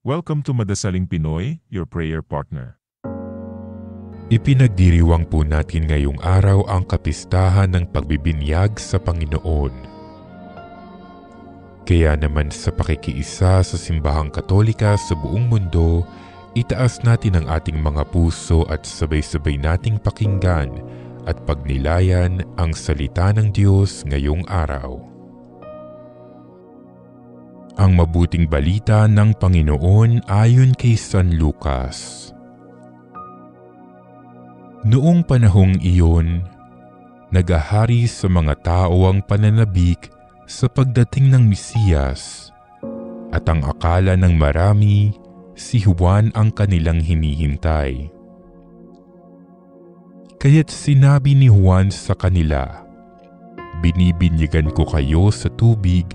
Welcome to Madasaling Pinoy, your prayer partner. Ipinagdiriwang po natin ngayong araw ang kapistahan ng pagbibinyag sa Panginoon. Kaya naman sa pakikiisa sa simbahang Katolika sa buong mundo, itaas natin ang ating mga puso at sabay-sabay nating pakinggan at pagnilayan ang salita ng Diyos ngayong araw. Ang mabuting balita ng Panginoon ayon kay San Lucas. Noong panahong iyon, nagahari sa mga tao ang pananabik sa pagdating ng Mesiyas, at ang akala ng marami, si Juan ang kanilang hinihintay. Kaya't sinabi ni Juan sa kanila, "Binibinyagan ko kayo sa tubig,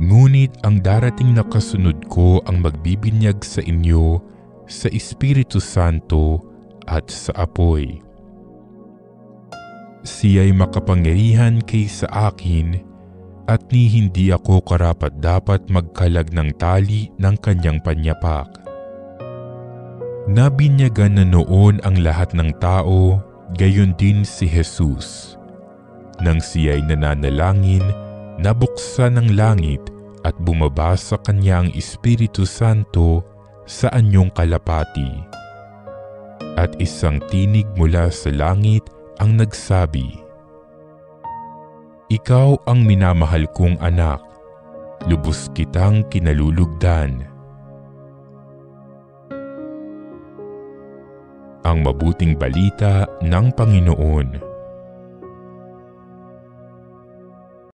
ngunit ang darating na kasunod ko ang magbibinyag sa inyo sa Espiritu Santo at sa apoy. Siya'y makapangyarihan kaysa akin at ni hindi ako karapat-dapat magkalag ng tali ng kanyang panyapak." Nabinyagan na noon ang lahat ng tao, gayon din si Jesus. Nang siya'y nananalangin, nabuksan ng langit at bumaba sa kanya ang Espiritu Santo sa anyong kalapati. At isang tinig mula sa langit ang nagsabi, "Ikaw ang minamahal kong anak, lubos kitang kinalulugdan." Ang mabuting balita ng Panginoon.